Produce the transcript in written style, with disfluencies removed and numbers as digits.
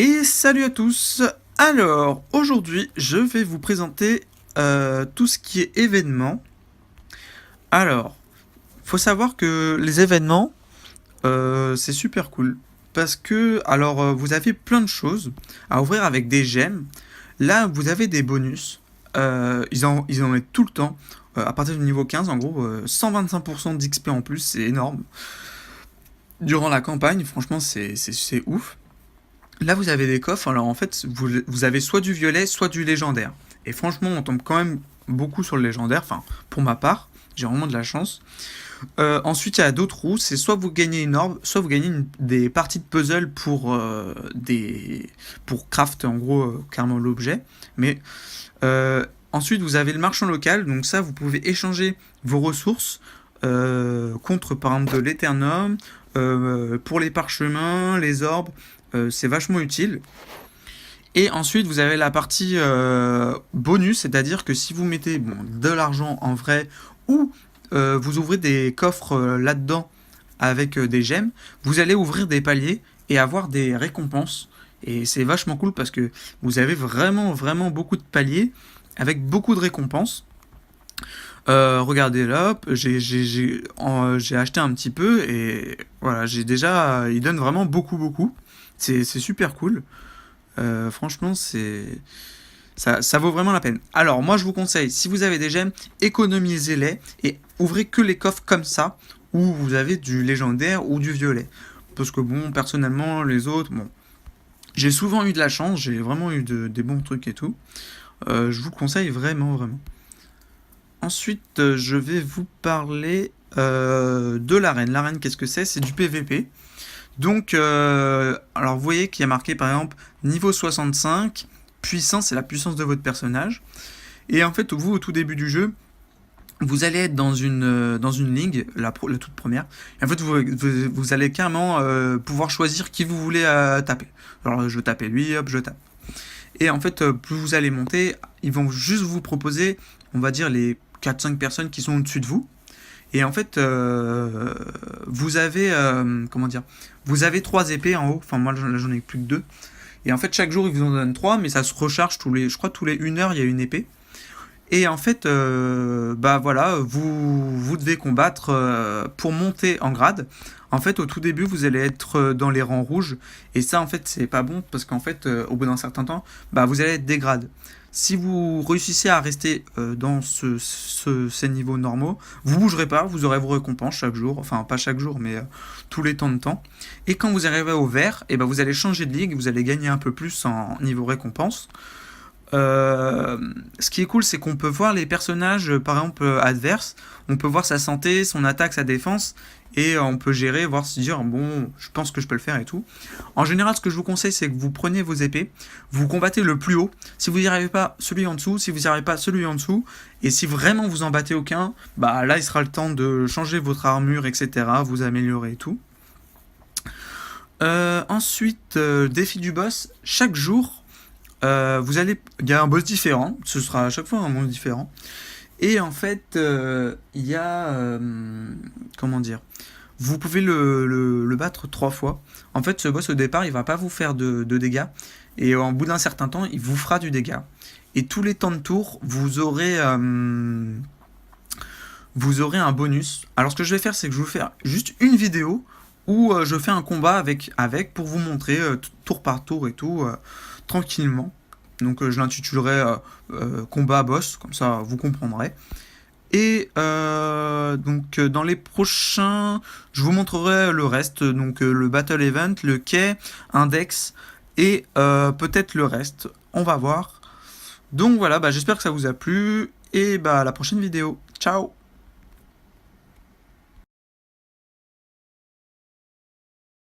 Et salut à tous. Alors, aujourd'hui, je vais vous présenter tout ce qui est événements. Alors, faut savoir que les événements, c'est super cool. Parce que, alors, vous avez plein de choses à ouvrir avec des gemmes. Là, vous avez des bonus. Ils en mettent tout le temps. À partir du niveau 15, en gros, 125% d'XP en plus, c'est énorme. Durant la campagne, franchement, c'est ouf. Là, vous avez des coffres. Alors, en fait, vous avez soit du violet, soit du légendaire. Et franchement, on tombe quand même beaucoup sur le légendaire. Enfin, pour ma part, j'ai vraiment de la chance. Ensuite, il y a d'autres roues. C'est soit vous gagnez une orbe, soit vous gagnez des parties de puzzle pour craft, en gros, carrément l'objet. Mais ensuite, vous avez le marchand local. Donc ça, vous pouvez échanger vos ressources contre, par exemple, de l'éternum, pour les parchemins, les orbes. C'est vachement utile. Et ensuite, vous avez la partie bonus, c'est-à-dire que si vous mettez de l'argent en vrai ou vous ouvrez des coffres là-dedans avec des gemmes, vous allez ouvrir des paliers et avoir des récompenses. Et c'est vachement cool parce que vous avez vraiment, vraiment beaucoup de paliers avec beaucoup de récompenses. Regardez là, j'ai acheté un petit peu et voilà, il donne vraiment beaucoup, beaucoup. C'est super cool. Franchement, ça vaut vraiment la peine. Alors, moi, je vous conseille, si vous avez des gemmes, économisez-les et ouvrez que les coffres comme ça, où vous avez du légendaire ou du violet. Parce que bon, personnellement, les autres, bon, j'ai souvent eu de la chance, j'ai vraiment eu des bons trucs et tout. Je vous le conseille vraiment, vraiment. Ensuite, je vais vous parler de l'arène. L'arène, qu'est-ce que c'est? C'est du PVP. Donc, alors vous voyez qu'il y a marqué par exemple niveau 65, puissance, c'est la puissance de votre personnage. Et en fait, vous, au tout début du jeu, vous allez être dans une ligue, la toute première. Et en fait, vous allez carrément pouvoir choisir qui vous voulez taper. Alors, je veux taper lui, hop, je tape. Et en fait, plus vous allez monter, ils vont juste vous proposer, on va dire, les 4-5 personnes qui sont au-dessus de vous. Et en fait, vous avez, comment dire, vous avez 3 épées en haut. Enfin, moi, j'en ai plus que 2. Et en fait, chaque jour, ils vous en donnent 3, mais ça se recharge je crois, tous les 1 heure, il y a une épée. Et en fait, bah voilà, vous devez combattre pour monter en grade. En fait, au tout début, vous allez être dans les rangs rouges. Et ça, en fait, c'est pas bon parce qu'en fait, au bout d'un certain temps, bah, vous allez être des grades. Si vous réussissez à rester dans ces niveaux normaux, vous bougerez pas, vous aurez vos récompenses chaque jour. Enfin, pas chaque jour, mais tous les temps de temps. Et quand vous arrivez au vert, et ben vous allez changer de ligue, vous allez gagner un peu plus en niveau récompense. Ce qui est cool, c'est qu'on peut voir les personnages, par exemple, adverses. On peut voir sa santé, son attaque, sa défense. Et on peut gérer, voir se dire, bon, je pense que je peux le faire et tout. En général, ce que je vous conseille, c'est que vous preniez vos épées, vous combattez le plus haut. Si vous n'y arrivez pas, celui en dessous. Si vous n'y arrivez pas, celui en dessous. Et si vraiment vous en battez aucun, bah là, il sera le temps de changer votre armure, etc. Vous améliorer et tout. Ensuite, défi du boss. Chaque jour, il y a un boss différent. Ce sera à chaque fois un monstre différent. Et en fait, il y a, comment dire, vous pouvez le battre 3 fois. En fait, ce boss au départ, il va pas vous faire de dégâts. Et au bout d'un certain temps, il vous fera du dégât. Et tous les temps de tour, vous aurez un bonus. Alors ce que je vais faire, c'est que je vais vous faire juste une vidéo où je fais un combat avec pour vous montrer tour par tour et tout, tranquillement. Donc je l'intitulerai combat boss, comme ça vous comprendrez. Et donc dans les prochains, je vous montrerai le reste, donc le Battle Event, le quai, Index et peut-être le reste. On va voir. Donc voilà, bah, j'espère que ça vous a plu et bah, à la prochaine vidéo. Ciao!